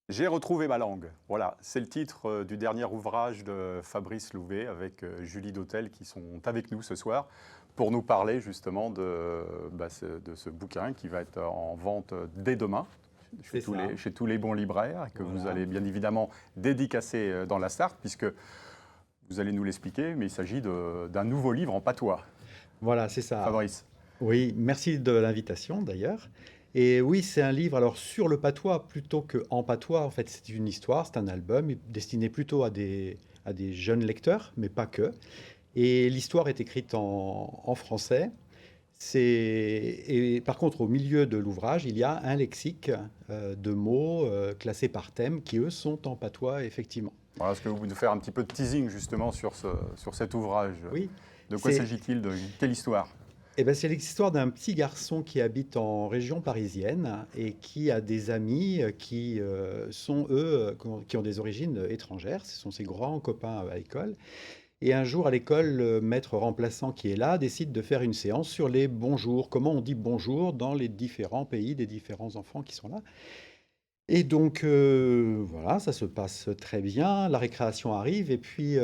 J'ai retrouvé ma langue. Voilà, c'est le titre du dernier ouvrage de Fabrice Louvet avec Julie Dautel qui sont avec nous ce soir pour nous parler justement de ce bouquin qui va être en vente dès demain C'est ça. chez tous les bons libraires et que vous Voilà. allez bien évidemment dédicacer dans la Sarthe puisque vous allez nous l'expliquer, mais il s'agit d'un nouveau livre en patois. Voilà, c'est ça. Fabrice. Oui, merci de l'invitation d'ailleurs. Et oui, c'est un livre alors sur le patois plutôt qu'en patois. En fait, c'est une histoire, c'est un album destiné plutôt à des jeunes lecteurs, mais pas que. Et l'histoire est écrite en français. Et par contre, au milieu de l'ouvrage, il y a un lexique de mots classés par thème qui, eux, sont en patois, effectivement. Voilà, est-ce que vous pouvez nous faire un petit peu de teasing justement sur cet ouvrage? Oui, De quoi c'est s'agit-il? De quelle histoire? Eh ben, c'est l'histoire d'un petit garçon qui habite en région parisienne et qui a des amis qui sont, eux, qui ont des origines étrangères. Ce sont ses grands copains à l'école. Et un jour, à l'école, le maître remplaçant qui est là décide de faire une séance sur les bonjours. Comment on dit bonjour dans les différents pays des différents enfants qui sont là. Et donc, voilà, ça se passe très bien. La récréation arrive et puis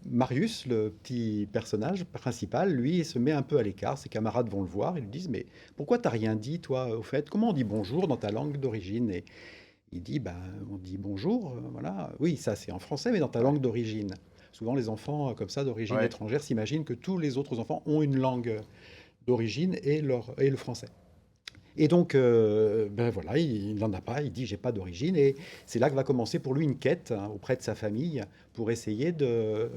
Marius, le petit personnage principal, lui, il se met un peu à l'écart. Ses camarades vont le voir et lui disent, mais pourquoi t'as rien dit, toi, au fait? Comment on dit bonjour dans ta langue d'origine? Et il dit, ben, on dit bonjour, voilà. Oui, ça c'est en français, mais dans ta Ouais. langue d'origine. Souvent, les enfants comme ça d'origine Ouais. étrangère s'imaginent que tous les autres enfants ont une langue d'origine et le français. Et donc, ben voilà, il n'en a pas, il dit j'ai pas d'origine. Et c'est là que va commencer pour lui une quête hein, auprès de sa famille pour essayer de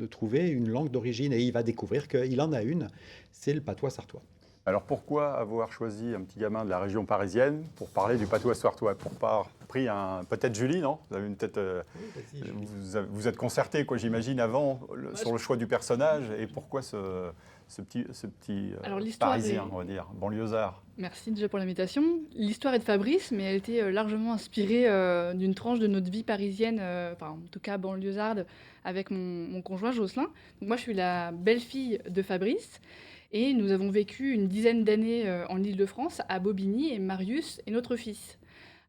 trouver une langue d'origine. Et il va découvrir qu'il en a une, c'est le patois sartois. Alors pourquoi avoir choisi un petit gamin de la région parisienne pour parler du patois sartois? Pour pas pris un peut-être Julie, non? Vous avez une tête, Oui, vas-y, Julie. vous êtes concerté, quoi, j'imagine, avant Ouais, sur le choix du personnage et pourquoi ce petit Alors l'histoire Parisien, est... on va dire, banlieusard. Merci déjà pour l'invitation. L'histoire est de Fabrice, mais elle était largement inspirée d'une tranche de notre vie parisienne, enfin en tout cas banlieusarde, avec mon conjoint Jocelyn. Donc moi je suis la belle-fille de Fabrice, et nous avons vécu une dizaine d'années en Île-de-France, à Bobigny, et Marius est notre fils.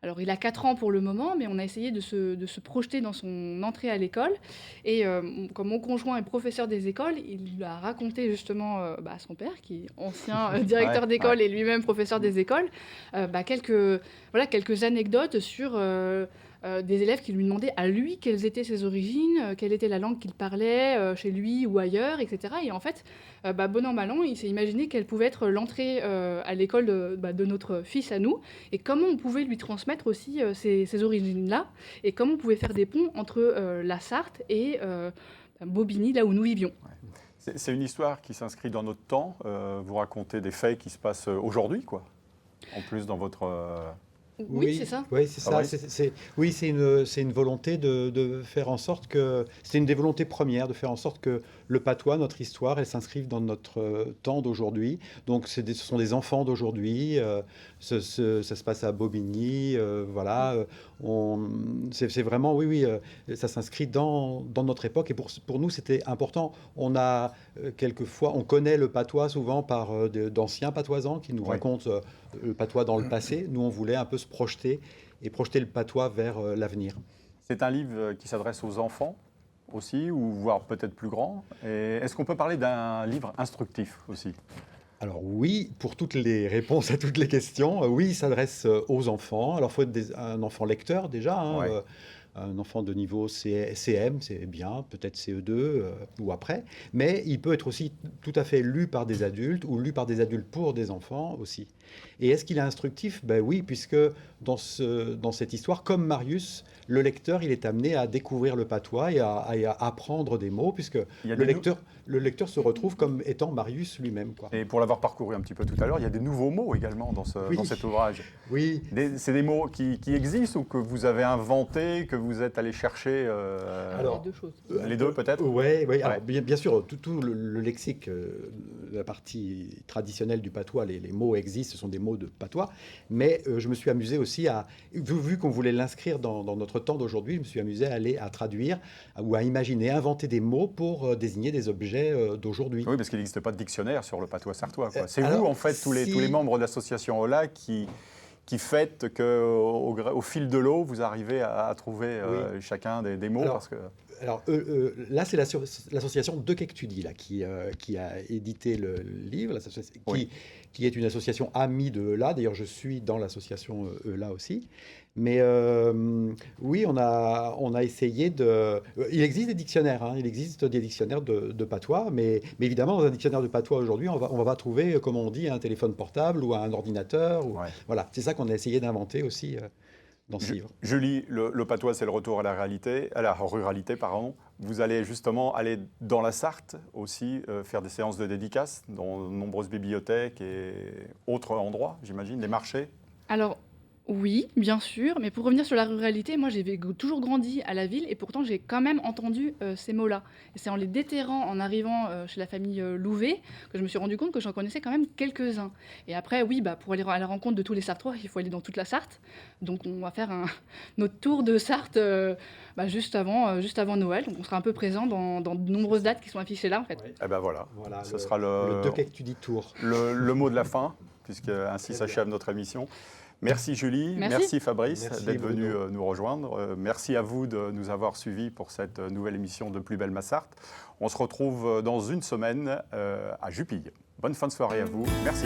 Alors, il a 4 ans pour le moment, mais on a essayé de se projeter dans son entrée à l'école. Et comme mon conjoint est professeur des écoles, il lui a raconté justement à son père, qui est ancien Ouais, directeur ouais. d'école et lui-même professeur des écoles, quelques anecdotes sur des élèves qui lui demandaient à lui quelles étaient ses origines, quelle était la langue qu'il parlait chez lui ou ailleurs, etc. Et en fait, bon an, mal an, il s'est imaginé quelle pouvait être l'entrée à l'école de notre fils à nous, et comment on pouvait lui transmettre aussi ces origines-là, et comment on pouvait faire des ponts entre la Sarthe et Bobigny, là où nous vivions. C'est une histoire qui s'inscrit dans notre temps. Vous racontez des faits qui se passent aujourd'hui, quoi. En plus dans votre Oui, c'est ça. Oui, c'est ça. Fabrice. Oui, c'est une volonté de faire en sorte que... C'est une des volontés premières, de faire en sorte que le patois, notre histoire, elle s'inscrive dans notre temps d'aujourd'hui. Donc, ce sont des enfants d'aujourd'hui. Ça se passe à Bobigny. Voilà. C'est vraiment, oui, oui, ça s'inscrit dans notre époque. Et pour nous, c'était important. On a quelquefois, on connaît le patois souvent par d'anciens patoisans qui nous Oui. racontent le patois dans le passé. Nous, on voulait un peu se projeter et projeter le patois vers l'avenir. C'est un livre qui s'adresse aux enfants aussi, ou voire peut-être plus grands. Et est-ce qu'on peut parler d'un livre instructif aussi? Alors oui, pour toutes les réponses à toutes les questions, oui, il s'adresse aux enfants. Alors il faut être un enfant lecteur déjà, hein, Ouais. un enfant de niveau CM, c'est bien, peut-être CE2 ou après, mais il peut être aussi tout à fait lu par des adultes ou lu par des adultes pour des enfants aussi. Et est-ce qu'il est instructif? Ben oui, puisque dans cette histoire, comme Marius, le lecteur, il est amené à découvrir le patois et à apprendre des mots, puisque Il y a le des nou- lecteur se retrouve comme étant Marius lui-même, quoi. Et pour l'avoir parcouru un petit peu tout à l'heure, il y a des nouveaux mots également Oui, dans cet ouvrage. oui. C'est des mots qui existent ou que vous avez inventés, que vous êtes allé chercher Alors, Alors, les deux choses. les deux peut-être? ouais, ouais. Alors, Ouais. bien sûr, tout le lexique, la partie traditionnelle du patois, les mots existent, ce sont des mots de patois. Mais je me suis amusé aussi vu qu'on voulait l'inscrire dans notre temps d'aujourd'hui, je me suis amusé à traduire ou à imaginer, inventer des mots pour désigner des objets d'aujourd'hui. Oui, parce qu'il n'existe pas de dictionnaire sur le patois sartois, quoi. C'est vous, Alors, en fait, tous les si, membres de l'association OLA qui qui fait qu'au fil de l'eau, vous arrivez à trouver chacun des mots. Alors là, c'est l'association De Quectudie là, qui a édité le livre, qui est une association amie de ELA. D'ailleurs, je suis dans l'association ELA aussi. Mais oui, on a essayé de... Il existe des dictionnaires, il existe des dictionnaires de patois, mais évidemment, dans un dictionnaire de patois aujourd'hui, on va pas trouver, comme on dit, un téléphone portable ou un ordinateur. Voilà, c'est ça qu'on a essayé d'inventer aussi dans ce livre. Julie, le patois, c'est le retour à la ruralité, pardon. Vous allez justement aller dans la Sarthe aussi, faire des séances de dédicaces dans de nombreuses bibliothèques et autres endroits, j'imagine, des marchés. Alors, oui, bien sûr, mais pour revenir sur la ruralité, moi j'ai toujours grandi à la ville et pourtant j'ai quand même entendu ces mots-là. Et c'est en les déterrant, en arrivant chez la famille Louvet, que je me suis rendu compte que j'en connaissais quand même quelques-uns. Et après, oui, pour aller à la rencontre de tous les Sarthois, il faut aller dans toute la Sarthe. Donc on va faire notre tour de Sarthe juste avant Noël. Donc on sera un peu présent dans de nombreuses dates qui sont affichées là en fait. Ouais. Eh ben voilà, ce sera le De Quectudie Tour. Le mot de la fin, puisque ainsi s'achève notre émission. Merci Julie, merci Fabrice d'être venu nous rejoindre. Merci à vous de nous avoir suivis pour cette nouvelle émission de Plus belle ma Sarthe. On se retrouve dans une semaine à Jupille. Bonne fin de soirée à vous. Merci.